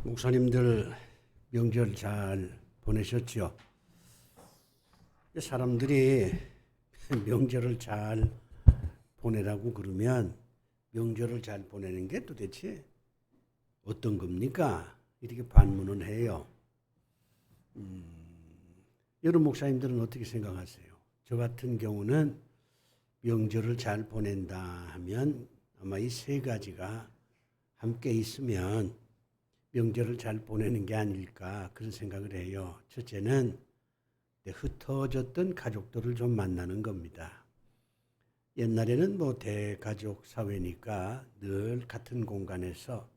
목사님들 명절 잘 보내셨죠? 사람들이 명절을 잘 보내라고 그러면 명절을 잘 보내는 게 도대체 어떤 겁니까? 이렇게 반문을 해요. 여러 목사님들은 어떻게 생각하세요? 저 같은 경우는 명절을 잘 보낸다 하면 아마 이 세 가지가 함께 있으면 명절을 잘 보내는 게 아닐까 그런 생각을 해요. 첫째는 흩어졌던 가족들을 좀 만나는 겁니다. 옛날에는 뭐 대가족 사회니까 늘 같은 공간에서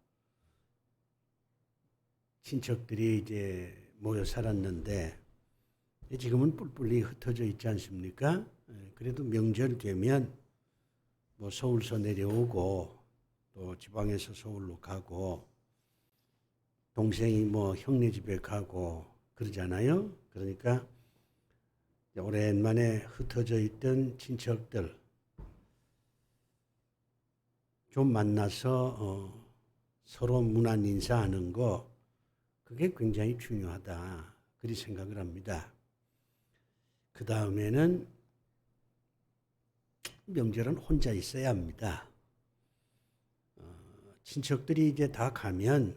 친척들이 이제 모여 살았는데 지금은 뿔뿔이 흩어져 있지 않습니까? 그래도 명절 되면 뭐 서울서 내려오고 또 지방에서 서울로 가고 동생이 뭐 형네 집에 가고 그러잖아요. 그러니까 오랜만에 흩어져 있던 친척들 좀 만나서 서로 문안 인사하는 거 그게 굉장히 중요하다 그리 생각을 합니다. 그 다음에는 명절은 혼자 있어야 합니다. 친척들이 이제 다 가면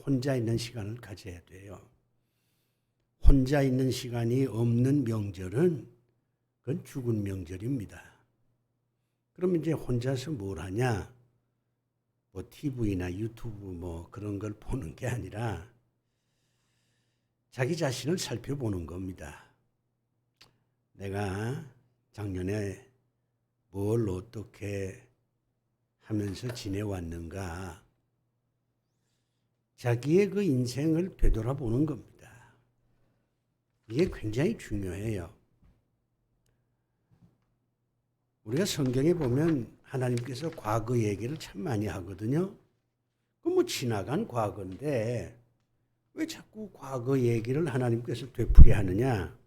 혼자 있는 시간을 가져야 돼요. 혼자 있는 시간이 없는 명절은 그건 죽은 명절입니다. 그러면 이제 혼자서 뭘 하냐? 뭐 TV나 유튜브 뭐 그런 걸 보는 게 아니라 자기 자신을 살펴보는 겁니다. 내가 작년에 뭘 어떻게 하면서 지내왔는가? 자기의 그 인생을 되돌아보는 겁니다. 이게 굉장히 중요해요. 우리가 성경에 보면 하나님께서 과거 얘기를 참 많이 하거든요. 그 뭐 지나간 과거인데 왜 자꾸 과거 얘기를 하나님께서 되풀이 하느냐?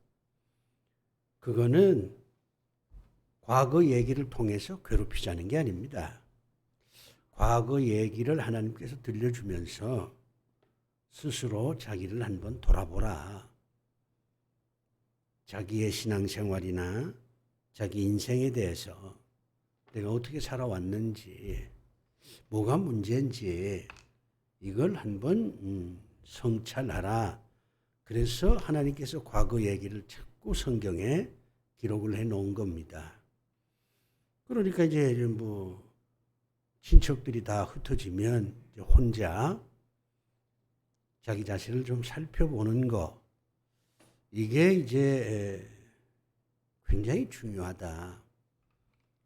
그거는 과거 얘기를 통해서 괴롭히자는 게 아닙니다. 과거 얘기를 하나님께서 들려주면서 스스로 자기를 한번 돌아보라. 자기의 신앙생활이나 자기 인생에 대해서 내가 어떻게 살아왔는지, 뭐가 문제인지 이걸 한번 성찰하라. 그래서 하나님께서 과거 얘기를 자꾸 성경에 기록을 해 놓은 겁니다. 그러니까 이제 뭐 친척들이 다 흩어지면 이제 혼자 자기 자신을 좀 살펴보는 거 이게 이제 굉장히 중요하다.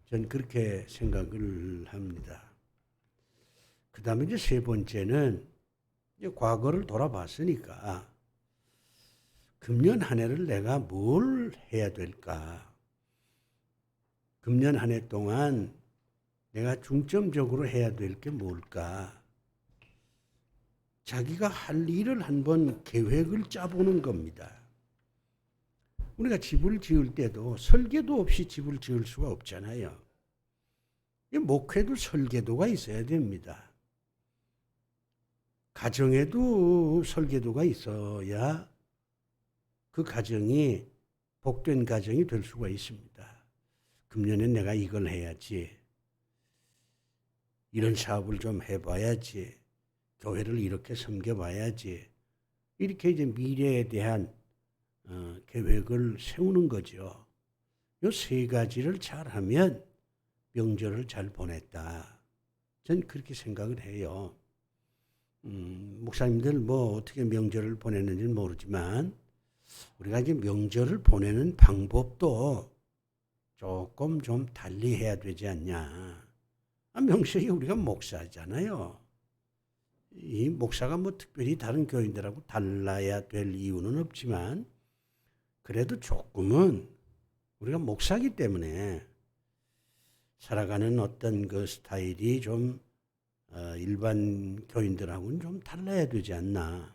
전 그렇게 생각을 합니다. 그 다음에 이제 세 번째는 이제 과거를 돌아봤으니까 금년 한 해를 내가 뭘 해야 될까? 금년 한 해 동안 내가 중점적으로 해야 될 게 뭘까? 자기가 할 일을 한번 계획을 짜보는 겁니다. 우리가 집을 지을 때도 설계도 없이 집을 지을 수가 없잖아요. 목회도 설계도가 있어야 됩니다. 가정에도 설계도가 있어야 그 가정이 복된 가정이 될 수가 있습니다. 금년엔 내가 이걸 해야지. 이런 사업을 좀 해봐야지. 교회를 이렇게 섬겨봐야지. 이렇게 이제 미래에 대한 계획을 세우는 거죠. 이 세 가지를 잘하면 명절을 잘 보냈다. 전 그렇게 생각을 해요. 목사님들 뭐 어떻게 명절을 보내는지는 모르지만 우리가 이제 명절을 보내는 방법도 조금 좀 달리 해야 되지 않냐. 명색이 우리가 목사잖아요. 이 목사가 뭐 특별히 다른 교인들하고 달라야 될 이유는 없지만 그래도 조금은 우리가 목사기 때문에 살아가는 어떤 그 스타일이 좀 일반 교인들하고는 좀 달라야 되지 않나.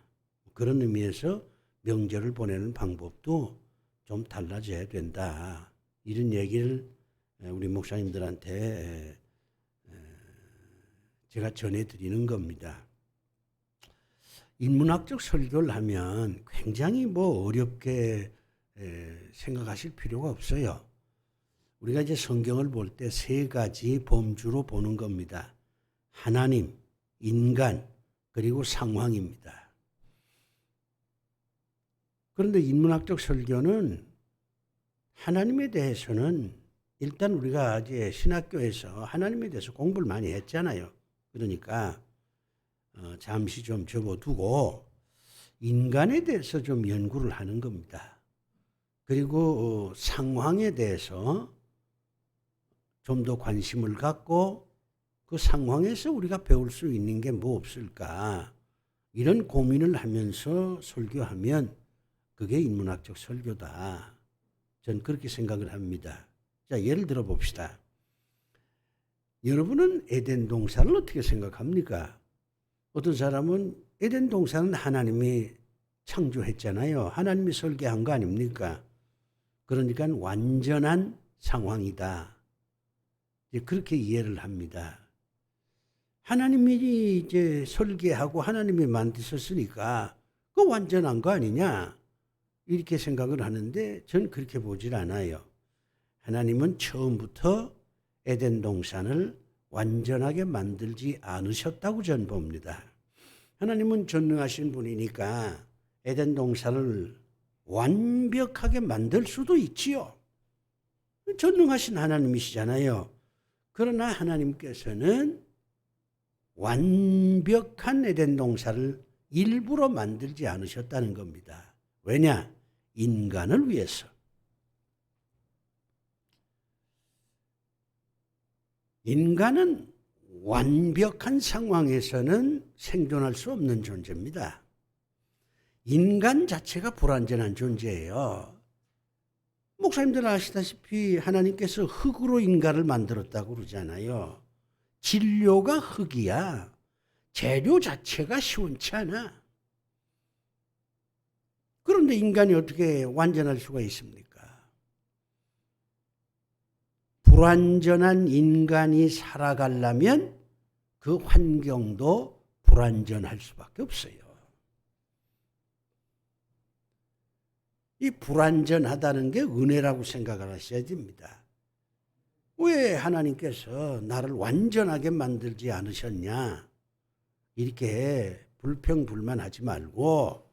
그런 의미에서 명절을 보내는 방법도 좀 달라져야 된다. 이런 얘기를 우리 목사님들한테 제가 전해드리는 겁니다. 인문학적 설교를 하면 굉장히 어렵게 생각하실 필요가 없어요. 우리가 이제 성경을 볼 때 세 가지 범주로 보는 겁니다. 하나님, 인간, 그리고 상황입니다. 그런데 인문학적 설교는 하나님에 대해서는 일단 우리가 이제 신학교에서 하나님에 대해서 공부를 많이 했잖아요. 그러니까 잠시 좀 접어두고 인간에 대해서 좀 연구를 하는 겁니다. 그리고 상황에 대해서 좀 더 관심을 갖고 그 상황에서 우리가 배울 수 있는 게 뭐 없을까, 이런 고민을 하면서 설교하면 그게 인문학적 설교다. 전 그렇게 생각을 합니다. 자, 예를 들어 봅시다. 여러분은 에덴 동산을 어떻게 생각합니까? 어떤 사람은 에덴 동산은 하나님이 창조했잖아요. 하나님이 설계한 거 아닙니까? 그러니까 완전한 상황이다. 이제 그렇게 이해를 합니다. 하나님이 이제 설계하고 하나님이 만드셨으니까 그 완전한 거 아니냐? 이렇게 생각을 하는데 전 그렇게 보질 않아요. 하나님은 처음부터 에덴 동산을 완전하게 만들지 않으셨다고 전 봅니다. 하나님은 전능하신 분이니까 에덴 동산을 완벽하게 만들 수도 있지요. 전능하신 하나님이시잖아요. 그러나 하나님께서는 완벽한 에덴 동산을 일부러 만들지 않으셨다는 겁니다. 왜냐? 인간을 위해서. 인간은 완벽한 상황에서는 생존할 수 없는 존재입니다. 인간 자체가 불완전한 존재예요. 목사님들 아시다시피 하나님께서 흙으로 인간을 만들었다고 그러잖아요. 진료가 흙이야. 재료 자체가 시원치 않아. 그런데 인간이 어떻게 완전할 수가 있습니까? 불완전한 인간이 살아가려면 그 환경도 불완전할 수밖에 없어요. 이 불완전하다는 게 은혜라고 생각을 하셔야 됩니다. 왜 하나님께서 나를 완전하게 만들지 않으셨냐? 이렇게 불평불만하지 말고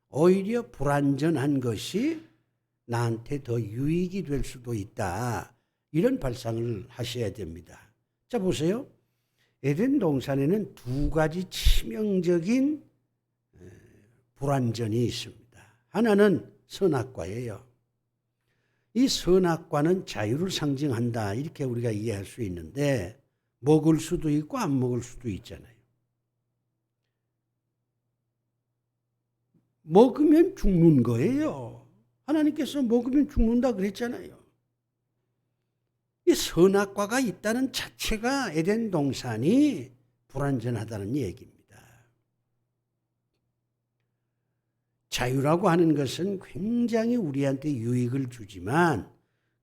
오히려 불완전한 것이 나한테 더 유익이 될 수도 있다. 이런 발상을 하셔야 됩니다. 자, 보세요. 에덴 동산에는 두 가지 치명적인 불완전이 있습니다. 하나는 선악과예요. 이 선악과는 자유를 상징한다. 이렇게 우리가 이해할 수 있는데 먹을 수도 있고 안 먹을 수도 있잖아요. 먹으면 죽는 거예요. 하나님께서 먹으면 죽는다 그랬잖아요. 이 선악과가 있다는 자체가 에덴 동산이 불완전하다는 얘기입니다. 자유라고 하는 것은 굉장히 우리한테 유익을 주지만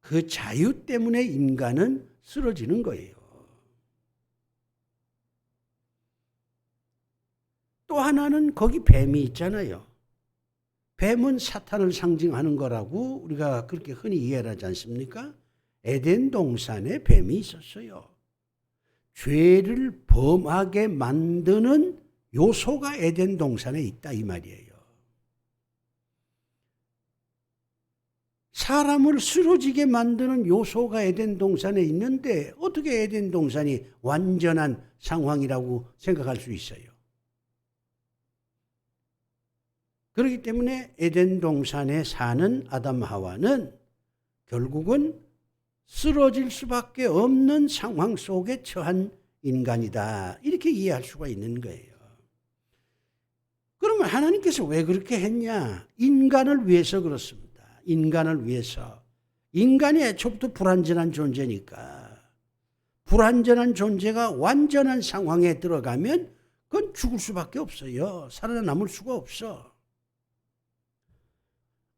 그 자유 때문에 인간은 쓰러지는 거예요. 또 하나는 거기 뱀이 있잖아요. 뱀은 사탄을 상징하는 거라고 우리가 그렇게 흔히 이해를 하지 않습니까? 에덴 동산에 뱀이 있었어요. 죄를 범하게 만드는 요소가 에덴 동산에 있다 이 말이에요. 사람을 쓰러지게 만드는 요소가 에덴 동산에 있는데 어떻게 에덴 동산이 완전한 상황이라고 생각할 수 있어요? 그렇기 때문에 에덴 동산에 사는 아담 하와는 결국은 쓰러질 수밖에 없는 상황 속에 처한 인간이다. 이렇게 이해할 수가 있는 거예요. 그러면 하나님께서 왜 그렇게 했냐? 인간을 위해서 그렇습니다. 인간을 위해서. 인간이 애초부터 불완전한 존재니까. 불완전한 존재가 완전한 상황에 들어가면 그건 죽을 수밖에 없어요. 살아남을 수가 없어.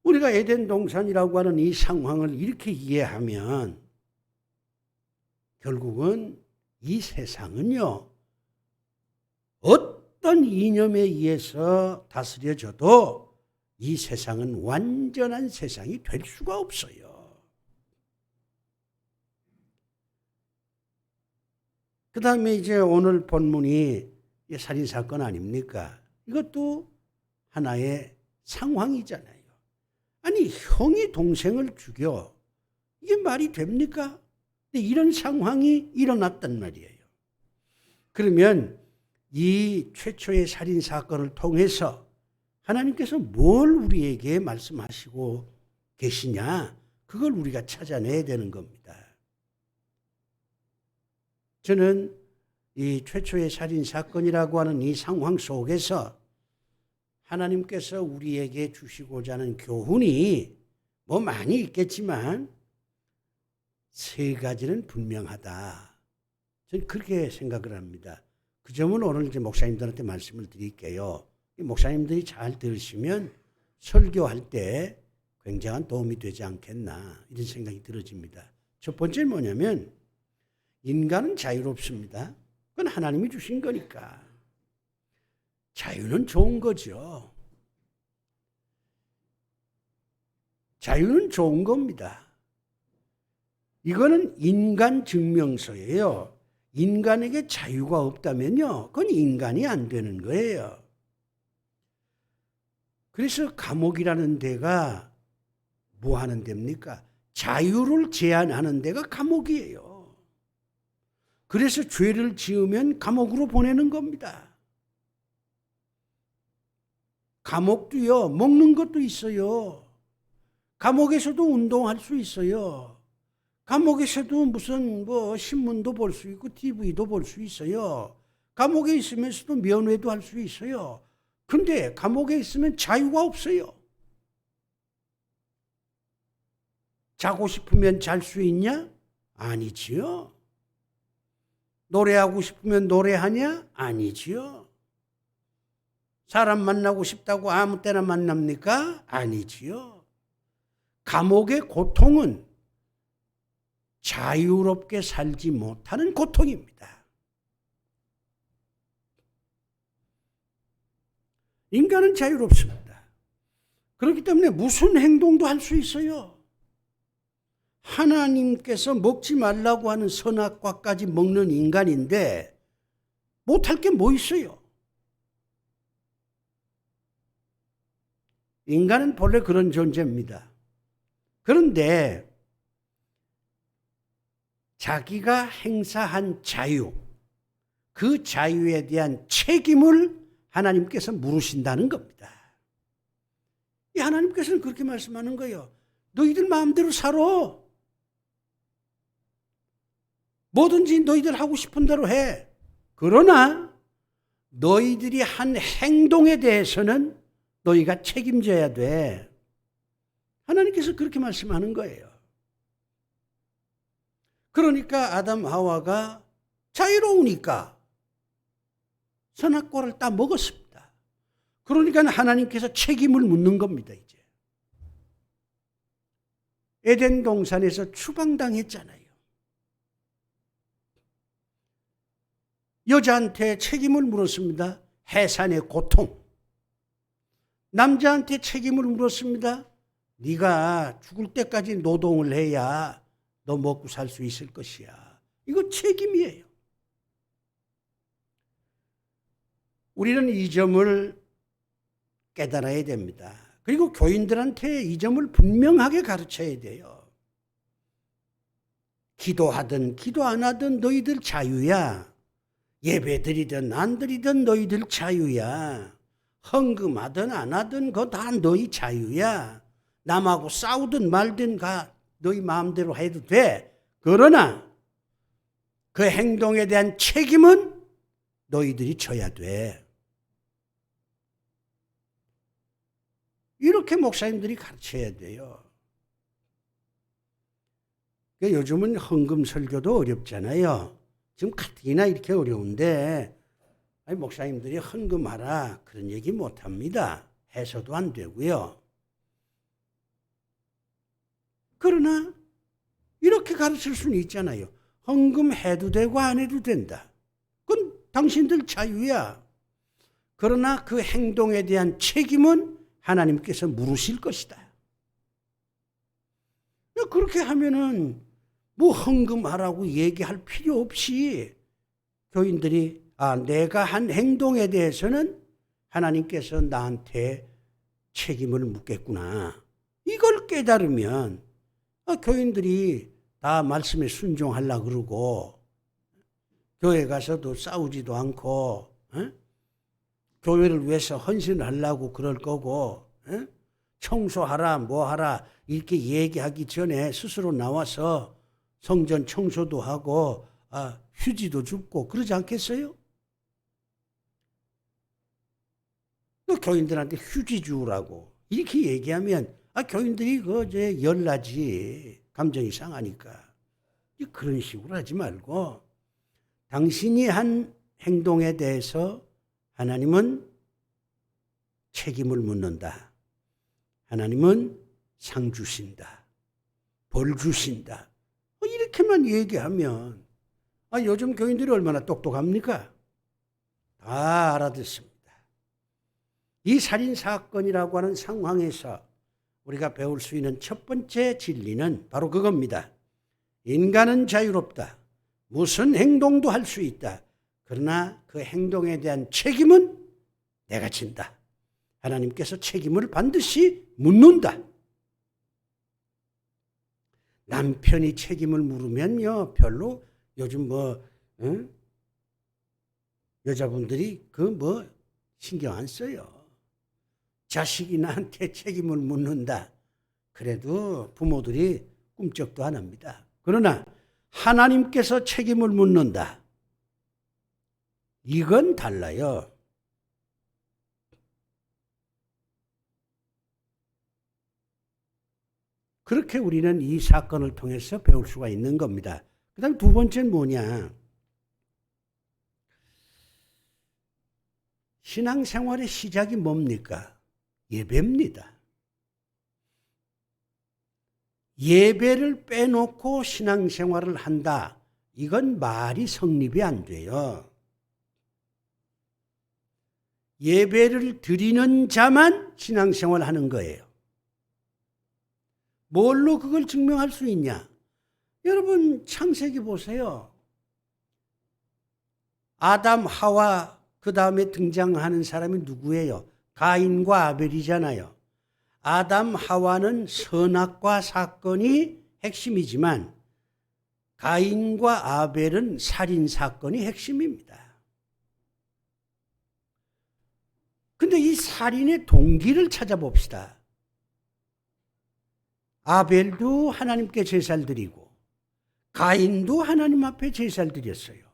우리가 에덴 동산이라고 하는 이 상황을 이렇게 이해하면 결국은 이 세상은요, 어떤 어떤 이념에 의해서 다스려져도 이 세상은 완전한 세상이 될 수가 없어요. 그 다음에 이제 오늘 본문이 살인사건 아닙니까? 이것도 하나의 상황이잖아요. 아니, 형이 동생을 죽여. 이게 말이 됩니까? 근데 이런 상황이 일어났단 말이에요. 그러면 이 최초의 살인사건을 통해서 하나님께서 뭘 우리에게 말씀하시고 계시냐? 그걸 우리가 찾아내야 되는 겁니다. 저는 이 최초의 살인사건이라고 하는 이 상황 속에서 하나님께서 우리에게 주시고자 하는 교훈이 뭐 많이 있겠지만 세 가지는 분명하다. 저는 그렇게 생각을 합니다. 그 점은 오늘 이제 목사님들한테 말씀을 드릴게요. 목사님들이 잘 들으시면 설교할 때 굉장한 도움이 되지 않겠나 이런 생각이 들어집니다. 첫 번째는 뭐냐면 인간은 자유롭습니다. 그건 하나님이 주신 거니까. 자유는 좋은 거죠. 자유는 좋은 겁니다. 이거는 인간 증명서예요. 인간에게 자유가 없다면요, 그건 인간이 안 되는 거예요. 그래서 감옥이라는 데가 뭐 하는 데입니까? 자유를 제한하는 데가 감옥이에요. 그래서 죄를 지으면 감옥으로 보내는 겁니다. 감옥도요, 먹는 것도 있어요. 감옥에서도 운동할 수 있어요. 감옥에서도 무슨 신문도 볼 수 있고 TV도 볼 수 있어요. 감옥에 있으면서도 면회도 할 수 있어요. 근데 감옥에 있으면 자유가 없어요. 자고 싶으면 잘 수 있냐? 아니지요. 노래하고 싶으면 노래하냐? 아니지요. 사람 만나고 싶다고 아무 때나 만납니까? 아니지요. 감옥의 고통은 자유롭게 살지 못하는 고통입니다. 인간은 자유롭습니다. 그렇기 때문에 무슨 행동도 할 수 있어요. 하나님께서 먹지 말라고 하는 선악과까지 먹는 인간인데 못할 게 뭐 있어요? 인간은 본래 그런 존재입니다. 그런데 자기가 행사한 자유, 그 자유에 대한 책임을 하나님께서 물으신다는 겁니다. 이 하나님께서는 그렇게 말씀하는 거예요. 너희들 마음대로 살아. 뭐든지 너희들 하고 싶은 대로 해. 그러나 너희들이 한 행동에 대해서는 너희가 책임져야 돼. 하나님께서 그렇게 말씀하는 거예요. 그러니까 아담 하와가 자유로우니까 선악과를 다 먹었습니다. 그러니까 하나님께서 책임을 묻는 겁니다. 이제 에덴 동산에서 추방당했잖아요. 여자한테 책임을 물었습니다. 해산의 고통. 남자한테 책임을 물었습니다. 네가 죽을 때까지 노동을 해야 너 먹고 살 수 있을 것이야. 이거 책임이에요. 우리는 이 점을 깨달아야 됩니다. 그리고 교인들한테 이 점을 분명하게 가르쳐야 돼요. 기도하든 기도 안 하든 너희들 자유야. 예배 드리든 안 드리든 너희들 자유야. 헌금하든 안 하든 그거 다 너희 자유야. 남하고 싸우든 말든 가 너희 마음대로 해도 돼. 그러나 그 행동에 대한 책임은 너희들이 져야 돼. 이렇게 목사님들이 가르쳐야 돼요. 요즘은 헌금 설교도 어렵잖아요. 지금 가뜩이나 이렇게 어려운데 아니, 목사님들이 헌금하라 그런 얘기 못합니다. 해서도 안 되고요. 그러나 이렇게 가르칠 수는 있잖아요. 헌금해도 되고 안 해도 된다. 그건 당신들 자유야. 그러나 그 행동에 대한 책임은 하나님께서 물으실 것이다. 그렇게 하면은 뭐 헌금하라고 얘기할 필요 없이 교인들이 내가 한 행동에 대해서는 하나님께서 나한테 책임을 묻겠구나. 이걸 깨달으면 교인들이 다 말씀에 순종하려고 그러고 교회 가서도 싸우지도 않고 교회를 위해서 헌신을 하려고 그럴 거고 청소하라 뭐하라 이렇게 얘기하기 전에 스스로 나와서 성전 청소도 하고 휴지도 줍고 그러지 않겠어요? 교인들한테 휴지 주라고 이렇게 얘기하면 교인들이 이제 열나지. 감정이 상하니까. 그런 식으로 하지 말고 당신이 한 행동에 대해서 하나님은 책임을 묻는다. 하나님은 상 주신다. 벌 주신다. 이렇게만 얘기하면 요즘 교인들이 얼마나 똑똑합니까? 다 알아듣습니다. 이 살인사건이라고 하는 상황에서 우리가 배울 수 있는 첫 번째 진리는 바로 그겁니다. 인간은 자유롭다. 무슨 행동도 할 수 있다. 그러나 그 행동에 대한 책임은 내가 진다. 하나님께서 책임을 반드시 묻는다. 남편이 책임을 물으면요, 별로 요즘 여자분들이 신경 안 써요. 자식이 나한테 책임을 묻는다. 그래도 부모들이 꿈쩍도 안 합니다. 그러나 하나님께서 책임을 묻는다. 이건 달라요. 그렇게 우리는 이 사건을 통해서 배울 수가 있는 겁니다. 그 다음 두 번째는 뭐냐? 신앙생활의 시작이 뭡니까? 예배입니다. 예배를 빼놓고 신앙생활을 한다. 이건 말이 성립이 안 돼요. 예배를 드리는 자만 신앙생활 하는 거예요. 뭘로 그걸 증명할 수 있냐? 여러분 창세기 보세요. 아담, 하와 그 다음에 등장하는 사람이 누구예요? 가인과 아벨이잖아요. 아담, 하와는 선악과 사건이 핵심이지만 가인과 아벨은 살인 사건이 핵심입니다. 근데 이 살인의 동기를 찾아봅시다. 아벨도 하나님께 제사를 드리고 가인도 하나님 앞에 제사를 드렸어요.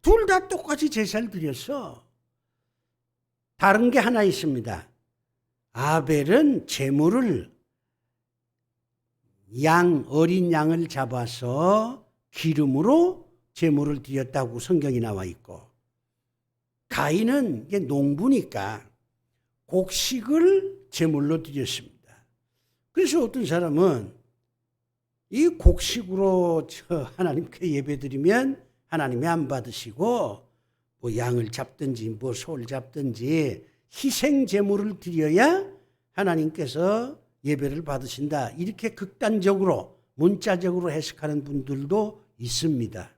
둘 다 똑같이 제사를 드렸어. 다른 게 하나 있습니다. 아벨은 제물을 어린 양을 잡아서 기름으로 제물을 드렸다고 성경이 나와 있고, 가인은 이게 농부니까 곡식을 제물로 드렸습니다. 그래서 어떤 사람은 이 곡식으로 하나님께 예배드리면 하나님이 안 받으시고 양을 잡든지 소를 잡든지 희생 제물을 드려야 하나님께서 예배를 받으신다. 이렇게 극단적으로 문자적으로 해석하는 분들도 있습니다.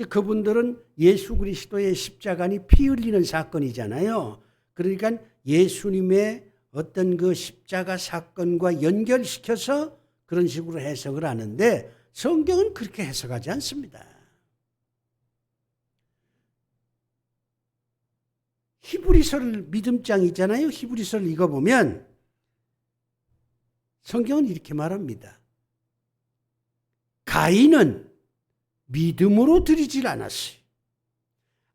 그분들은 예수 그리스도의 십자가니 피 흘리는 사건이잖아요. 그러니까 예수님의 어떤 그 십자가 사건과 연결시켜서 그런 식으로 해석을 하는데 성경은 그렇게 해석하지 않습니다. 히브리서를 믿음장 있잖아요. 히브리서를 읽어보면 성경은 이렇게 말합니다. 가인은 믿음으로 드리질 않았어요.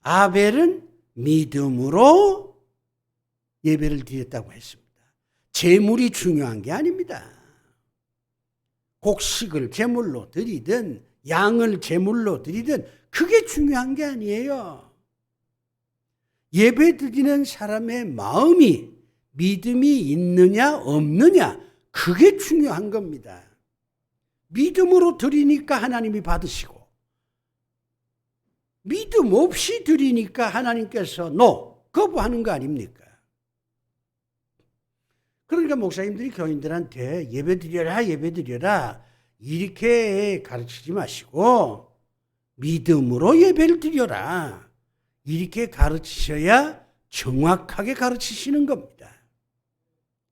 아벨은 믿음으로 예배를 드렸다고 했습니다. 제물이 중요한 게 아닙니다. 곡식을 제물로 드리든 양을 제물로 드리든 그게 중요한 게 아니에요. 예배 드리는 사람의 마음이 믿음이 있느냐 없느냐 그게 중요한 겁니다. 믿음으로 드리니까 하나님이 받으시고 믿음 없이 드리니까 하나님께서 거부하는 거 아닙니까? 그러니까 목사님들이 교인들한테 예배드려라 예배드려라 이렇게 가르치지 마시고 믿음으로 예배를 드려라 이렇게 가르치셔야 정확하게 가르치시는 겁니다.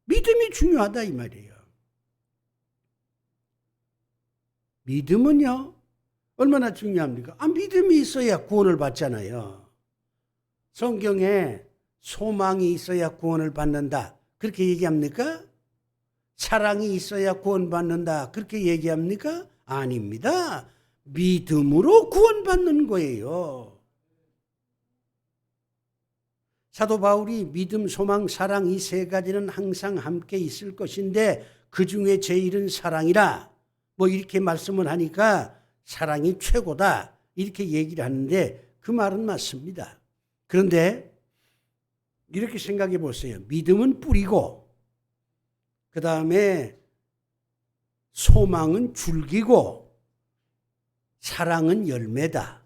믿음이 중요하다 이 말이에요. 믿음은요 얼마나 중요합니까? 믿음이 있어야 구원을 받잖아요. 성경에 소망이 있어야 구원을 받는다 그렇게 얘기합니까? 사랑이 있어야 구원받는다 그렇게 얘기합니까? 아닙니다. 믿음으로 구원받는 거예요. 사도 바울이 믿음, 소망, 사랑 이 세 가지는 항상 함께 있을 것인데 그중에 제일은 사랑이라 뭐 이렇게 말씀을 하니까 사랑이 최고다 이렇게 얘기를 하는데 그 말은 맞습니다. 그런데 이렇게 생각해 보세요. 믿음은 뿌리고 그 다음에 소망은 줄기고 사랑은 열매다.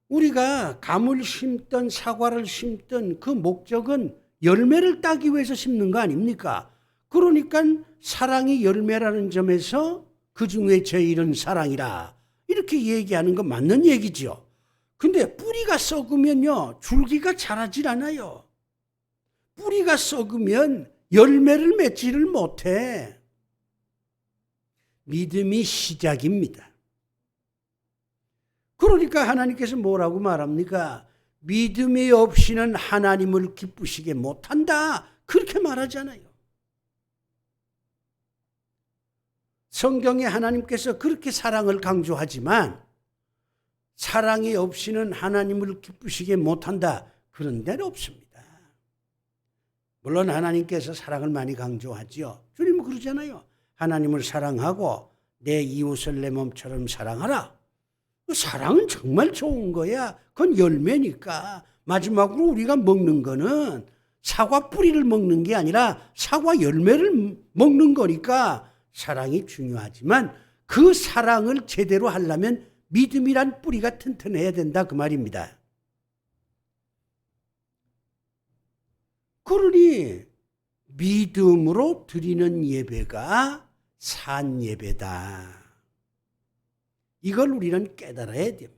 우리가 감을 심든 사과를 심든 그 목적은 열매를 따기 위해서 심는 거 아닙니까? 그러니까 사랑이 열매라는 점에서 그중에 제일은 사랑이라 이렇게 얘기하는 건 맞는 얘기죠. 근데 뿌리가 썩으면요 줄기가 자라질 않아요. 뿌리가 썩으면 열매를 맺지를 못해. 믿음이 시작입니다. 그러니까 하나님께서 뭐라고 말합니까? 믿음이 없이는 하나님을 기쁘시게 못한다. 그렇게 말하잖아요. 성경에 하나님께서 그렇게 사랑을 강조하지만 사랑이 없이는 하나님을 기쁘시게 못한다. 그런 데는 없습니다. 물론 하나님께서 사랑을 많이 강조하지요. 주님은 그러잖아요. 하나님을 사랑하고 내 이웃을 내 몸처럼 사랑하라. 사랑은 정말 좋은 거야. 그건 열매니까. 마지막으로 우리가 먹는 거는 사과 뿌리를 먹는 게 아니라 사과 열매를 먹는 거니까 사랑이 중요하지만 그 사랑을 제대로 하려면 믿음이란 뿌리가 튼튼해야 된다 그 말입니다. 그러니 믿음으로 드리는 예배가 산 예배다. 이걸 우리는 깨달아야 됩니다.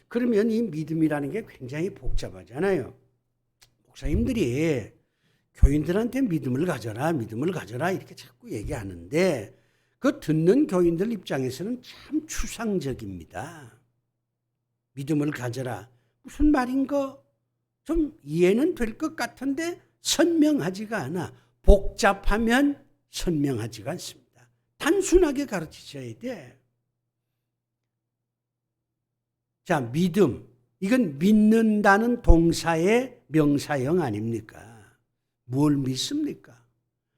그러면 이 믿음이라는 게 굉장히 복잡하잖아요. 목사님들이 교인들한테 믿음을 가져라, 믿음을 가져라 이렇게 자꾸 얘기하는데 그 듣는 교인들 입장에서는 참 추상적입니다. 믿음을 가져라. 무슨 말인가? 좀 이해는 될 것 같은데 선명하지가 않아. 복잡하면 선명하지가 않습니다. 단순하게 가르치셔야 돼. 자, 믿음. 이건 믿는다는 동사의 명사형 아닙니까? 뭘 믿습니까?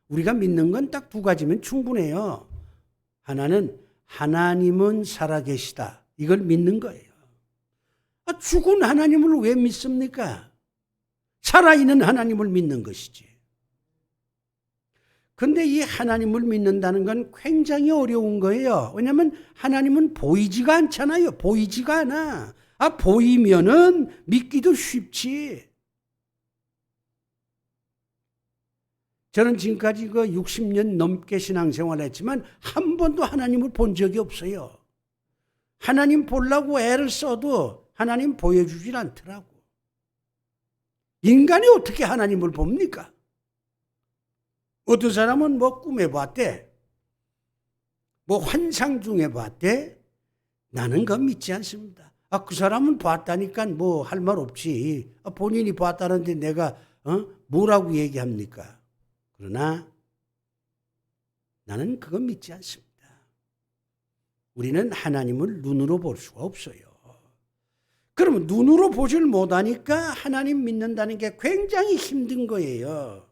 우리가 믿는 건 딱 두 가지면 충분해요. 하나는 하나님은 살아계시다. 이걸 믿는 거예요. 죽은 하나님을 왜 믿습니까? 살아있는 하나님을 믿는 것이지. 근데 이 하나님을 믿는다는 건 굉장히 어려운 거예요. 왜냐하면 하나님은 보이지가 않잖아요. 보이지가 않아. 보이면은 믿기도 쉽지. 저는 지금까지 60년 넘게 신앙생활을 했지만 한 번도 하나님을 본 적이 없어요. 하나님 보려고 애를 써도 하나님 보여주질 않더라고. 인간이 어떻게 하나님을 봅니까? 어떤 사람은 꿈에 봤대. 환상 중에 봤대. 나는 그거 믿지 않습니다. 그 사람은 봤다니까 할 말 없지. 본인이 봤다는데 내가 뭐라고 얘기합니까? 그러나 나는 그거 믿지 않습니다. 우리는 하나님을 눈으로 볼 수가 없어요. 그러면 눈으로 보질 못하니까 하나님 믿는다는 게 굉장히 힘든 거예요.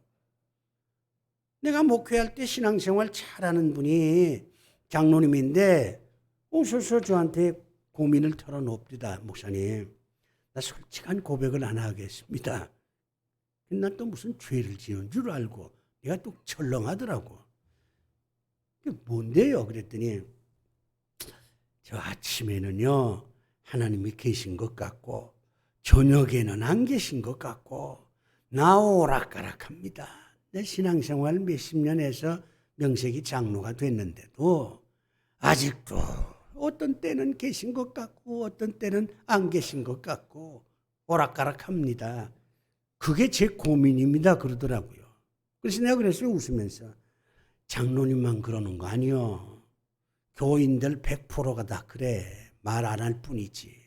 내가 목회할 때 신앙생활 잘하는 분이 장로님인데 오셔서 저한테 고민을 털어놓읍니다. 목사님, 나 솔직한 고백을 하나 하겠습니다. 난 또 무슨 죄를 지은 줄 알고 내가 또 철렁하더라고. 그게 뭔데요? 그랬더니 저 아침에는요 하나님이 계신 것 같고 저녁에는 안 계신 것 같고 나 오락가락합니다. 내 신앙생활 몇십 년 해서 명색이 장로가 됐는데도 아직도 어떤 때는 계신 것 같고 어떤 때는 안 계신 것 같고 오락가락합니다. 그게 제 고민입니다. 그러더라고요. 그래서 내가 그랬어요. 웃으면서. 장로님만 그러는 거 아니요. 교인들 100%가 다 그래. 말 안 할 뿐이지.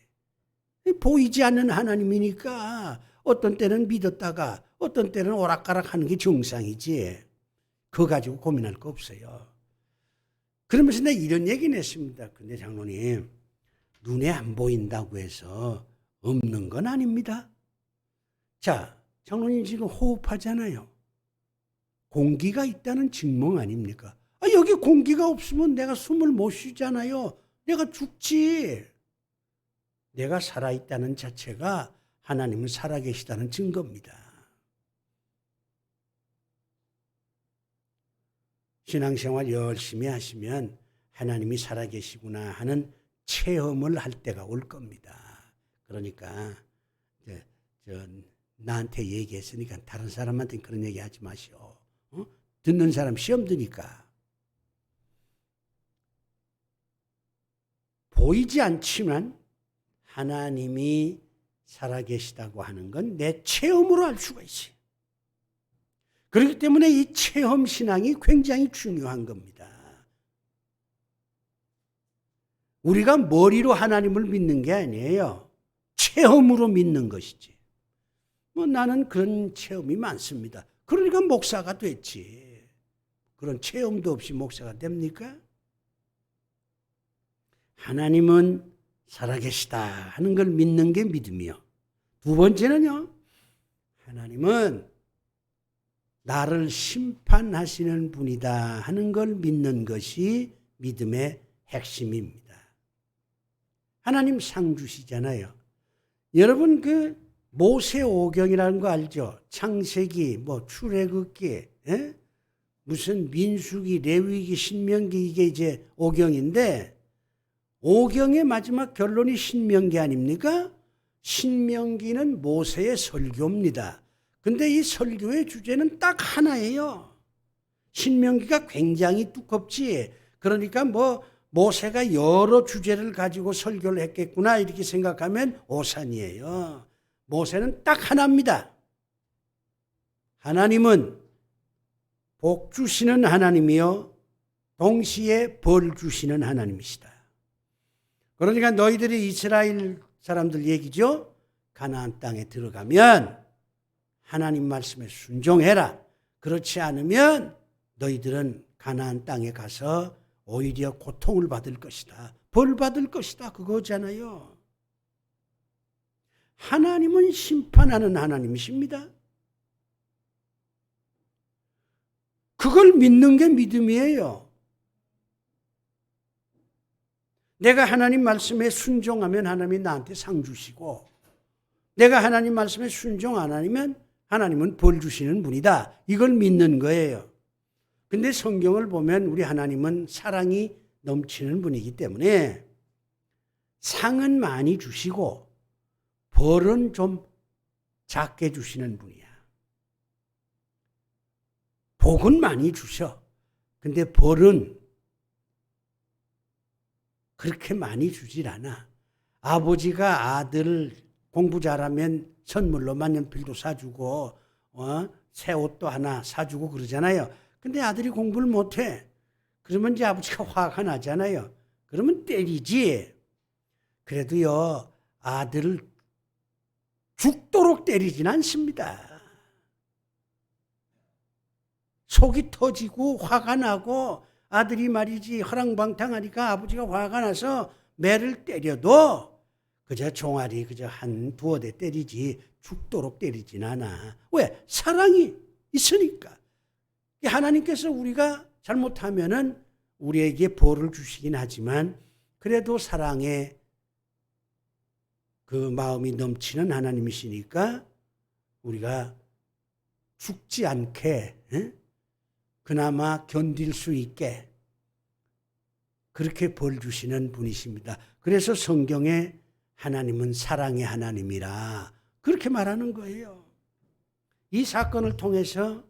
보이지 않는 하나님이니까 어떤 때는 믿었다가 어떤 때는 오락가락하는 게 정상이지. 그거 가지고 고민할 거 없어요. 그러면서 내가 이런 얘기는 했습니다. 근데 장로님, 눈에 안 보인다고 해서 없는 건 아닙니다. 자, 장로님 지금 호흡하잖아요. 공기가 있다는 증명 아닙니까? 여기 공기가 없으면 내가 숨을 못 쉬잖아요. 내가 죽지. 내가 살아있다는 자체가 하나님은 살아계시다는 증거입니다. 신앙생활 열심히 하시면 하나님이 살아계시구나 하는 체험을 할 때가 올 겁니다. 그러니까 나한테 얘기했으니까 다른 사람한테 그런 얘기 하지 마시오. 듣는 사람 시험 드니까. 보이지 않지만 하나님이 살아계시다고 하는 건 내 체험으로 알 수가 있어요. 그렇기 때문에 이 체험 신앙이 굉장히 중요한 겁니다. 우리가 머리로 하나님을 믿는 게 아니에요. 체험으로 믿는 것이지. 나는 그런 체험이 많습니다. 그러니까 목사가 됐지. 그런 체험도 없이 목사가 됩니까? 하나님은 살아계시다 하는 걸 믿는 게 믿음이요. 두 번째는요. 하나님은 나를 심판하시는 분이다 하는 걸 믿는 것이 믿음의 핵심입니다. 하나님 상 주시잖아요. 여러분 그 모세오경이라는 거 알죠? 창세기, 출애굽기, 무슨 민수기, 레위기, 신명기 이게 이제 오경인데 오경의 마지막 결론이 신명기 아닙니까? 신명기는 모세의 설교입니다. 근데 이 설교의 주제는 딱 하나예요. 신명기가 굉장히 두껍지. 그러니까 모세가 여러 주제를 가지고 설교를 했겠구나 이렇게 생각하면 오산이에요. 모세는 딱 하나입니다. 하나님은 복 주시는 하나님이요 동시에 벌 주시는 하나님이시다. 그러니까 너희들이 이스라엘 사람들 얘기죠. 가나안 땅에 들어가면 하나님 말씀에 순종해라. 그렇지 않으면 너희들은 가나안 땅에 가서 오히려 고통을 받을 것이다. 벌 받을 것이다. 그거잖아요. 하나님은 심판하는 하나님이십니다. 그걸 믿는 게 믿음이에요. 내가 하나님 말씀에 순종하면 하나님이 나한테 상 주시고 내가 하나님 말씀에 순종 안 하면 하나님은 벌 주시는 분이다. 이걸 믿는 거예요. 근데 성경을 보면 우리 하나님은 사랑이 넘치는 분이기 때문에 상은 많이 주시고 벌은 좀 작게 주시는 분이야. 복은 많이 주셔. 근데 벌은 그렇게 많이 주질 않아. 아버지가 아들 공부 잘하면 선물로 만년필도 사주고 새 옷도 하나 사주고 그러잖아요. 근데 아들이 공부를 못해. 그러면 이제 아버지가 화가 나잖아요. 그러면 때리지. 그래도요 아들을 죽도록 때리진 않습니다. 속이 터지고 화가 나고 아들이 말이지 허랑방탕하니까 아버지가 화가 나서 매를 때려도 그저 종아리 그저 한 두어 대 때리지 죽도록 때리진 않아. 왜? 사랑이 있으니까. 하나님께서 우리가 잘못하면은 우리에게 벌을 주시긴 하지만 그래도 사랑의 그 마음이 넘치는 하나님이시니까 우리가 죽지 않게 그나마 견딜 수 있게 그렇게 벌 주시는 분이십니다. 그래서 성경에 하나님은 사랑의 하나님이라 그렇게 말하는 거예요. 이 사건을 통해서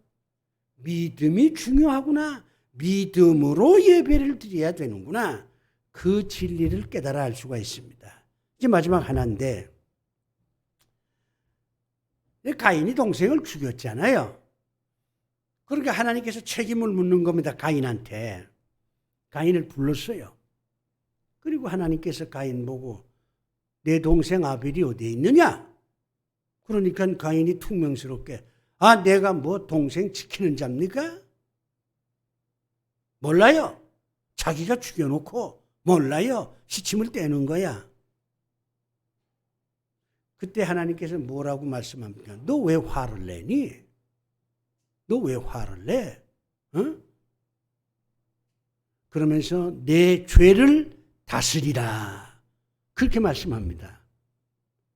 믿음이 중요하구나. 믿음으로 예배를 드려야 되는구나. 그 진리를 깨달아 알 수가 있습니다. 이제 마지막 하나인데, 가인이 동생을 죽였잖아요. 그러니까 하나님께서 책임을 묻는 겁니다. 가인한테. 가인을 불렀어요. 그리고 하나님께서 가인 보고 내 동생 아벨이 어디에 있느냐? 그러니까 가인이 퉁명스럽게 내가 뭐 동생 지키는 자입니까? 몰라요. 자기가 죽여놓고 몰라요. 시침을 떼는 거야. 그때 하나님께서 뭐라고 말씀합니까? 너 왜 화를 내니? 너 왜 화를 내? 어? 그러면서 내 죄를 다스리라. 그렇게 말씀합니다.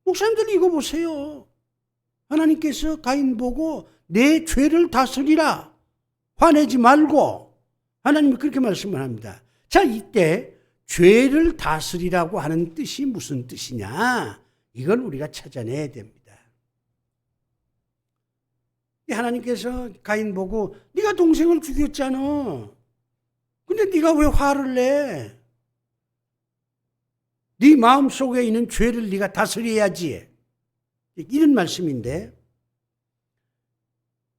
목사님들 이거 보세요. 하나님께서 가인 보고 내 죄를 다스리라. 화내지 말고. 하나님이 그렇게 말씀을 합니다. 자, 이때 죄를 다스리라고 하는 뜻이 무슨 뜻이냐? 이걸 우리가 찾아내야 됩니다. 하나님께서 가인 보고 네가 동생을 죽였잖아. 근데 네가 왜 화를 내? 네 마음속에 있는 죄를 네가 다스려야지. 이런 말씀인데,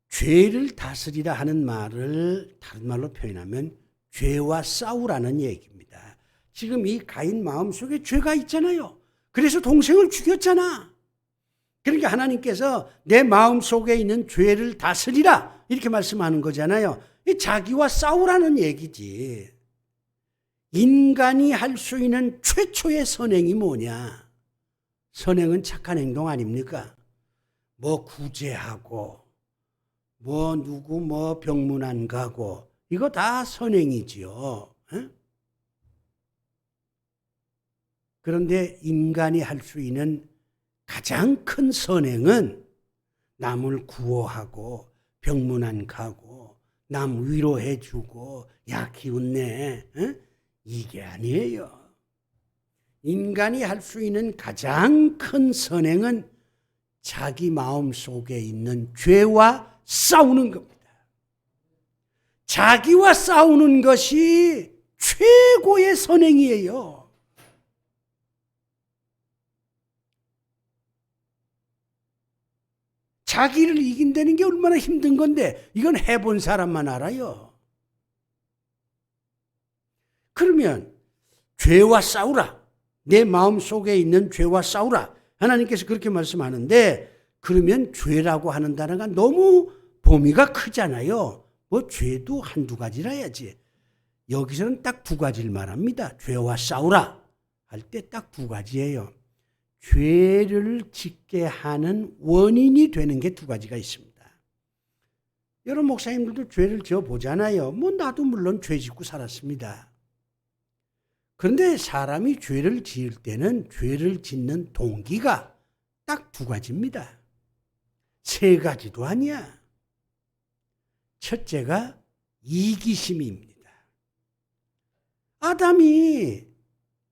죄를 다스리라 하는 말을 다른 말로 표현하면 죄와 싸우라는 얘기입니다. 지금 이 가인 마음속에 죄가 있잖아요. 그래서 동생을 죽였잖아. 그러니까 하나님께서 내 마음속에 있는 죄를 다스리라 이렇게 말씀하는 거잖아요. 자기와 싸우라는 얘기지. 인간이 할 수 있는 최초의 선행이 뭐냐? 선행은 착한 행동 아닙니까? 뭐 구제하고 뭐 누구 뭐 병문 안 가고 이거 다 선행이지요. 에? 그런데 인간이 할 수 있는 가장 큰 선행은 남을 구호하고 병문 안 가고 남 위로해 주고 야 기운내. 에? 이게 아니에요. 인간이 할 수 있는 가장 큰 선행은 자기 마음 속에 있는 죄와 싸우는 겁니다. 자기와 싸우는 것이 최고의 선행이에요. 자기를 이긴다는 게 얼마나 힘든 건데 이건 해본 사람만 알아요. 그러면 죄와 싸우라. 내 마음속에 있는 죄와 싸우라. 하나님께서 그렇게 말씀하는데 그러면 죄라고 하는 단어가 너무 범위가 크잖아요. 뭐 죄도 한두 가지라 해야지. 여기서는 딱 두 가지를 말합니다. 죄와 싸우라 할 때 딱 두 가지예요. 죄를 짓게 하는 원인이 되는 게 두 가지가 있습니다. 여러 목사님들도 죄를 지어보잖아요. 뭐 나도 물론 죄 짓고 살았습니다. 그런데 사람이 죄를 지을 때는 죄를 짓는 동기가 딱 두 가지입니다. 세 가지도 아니야. 첫째가 이기심입니다. 아담이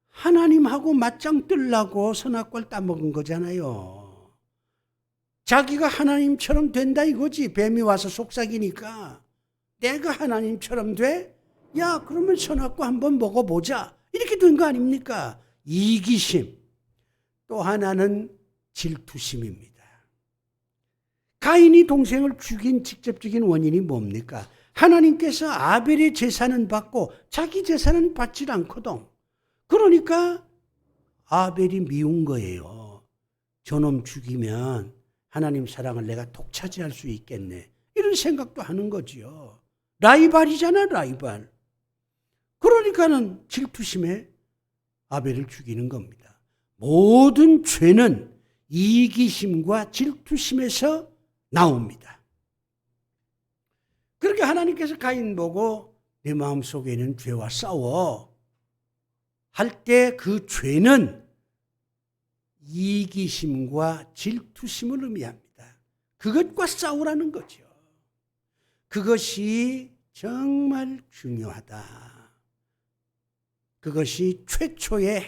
하나님하고 맞짱 뜨려고 선악과를 따먹은 거잖아요. 자기가 하나님처럼 된다 이거지. 뱀이 와서 속삭이니까 내가 하나님처럼 돼? 야 그러면 선악과 한번 먹어보자. 이렇게 된 거 아닙니까? 이기심. 또 하나는 질투심입니다. 가인이 동생을 죽인 직접적인 원인이 뭡니까? 하나님께서 아벨의 제사는 받고 자기 제사는 받질 않거든. 그러니까 아벨이 미운 거예요. 저놈 죽이면 하나님 사랑을 내가 독차지할 수 있겠네. 이런 생각도 하는 거지요. 라이발이잖아, 라이발. 그러니까는 질투심에 아벨을 죽이는 겁니다. 모든 죄는 이기심과 질투심에서 나옵니다. 그렇게 하나님께서 가인 보고 내 마음속에 있는 죄와 싸워 할 때 그 죄는 이기심과 질투심을 의미합니다. 그것과 싸우라는 거죠. 그것이 정말 중요하다. 그것이 최초의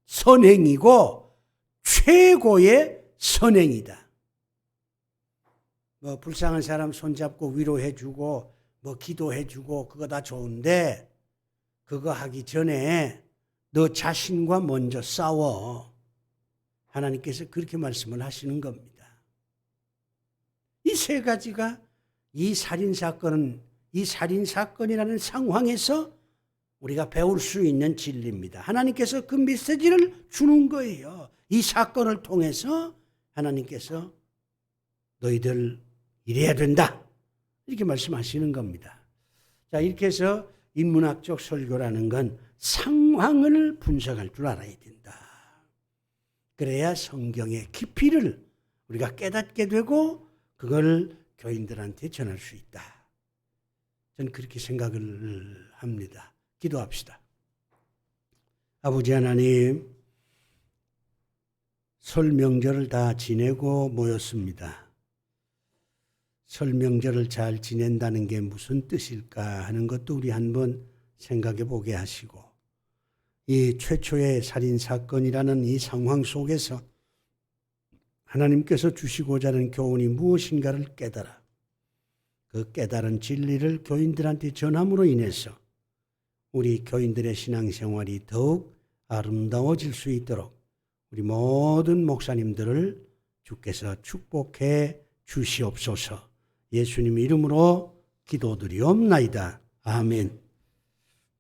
선행이고 최고의 선행이다. 뭐 불쌍한 사람 손잡고 위로해주고 뭐 기도해주고 그거 다 좋은데 그거 하기 전에 너 자신과 먼저 싸워. 하나님께서 그렇게 말씀을 하시는 겁니다. 이 세 가지가 이 살인사건이라는 상황에서 우리가 배울 수 있는 진리입니다. 하나님께서 그 메시지를 주는 거예요. 이 사건을 통해서 하나님께서 너희들 이래야 된다. 이렇게 말씀하시는 겁니다. 자, 이렇게 해서 인문학적 설교라는 건 상황을 분석할 줄 알아야 된다. 그래야 성경의 깊이를 우리가 깨닫게 되고 그걸 교인들한테 전할 수 있다. 저는 그렇게 생각을 합니다. 기도합시다. 아버지 하나님, 설 명절을 다 지내고 모였습니다. 설 명절을 잘 지낸다는 게 무슨 뜻일까 하는 것도 우리 한번 생각해 보게 하시고, 이 최초의 살인사건이라는 이 상황 속에서 하나님께서 주시고자 하는 교훈이 무엇인가를 깨달아 그 깨달은 진리를 교인들한테 전함으로 인해서 우리 교인들의 신앙생활이 더욱 아름다워질 수 있도록 우리 모든 목사님들을 주께서 축복해 주시옵소서. 예수님 이름으로 기도드리옵나이다. 아멘.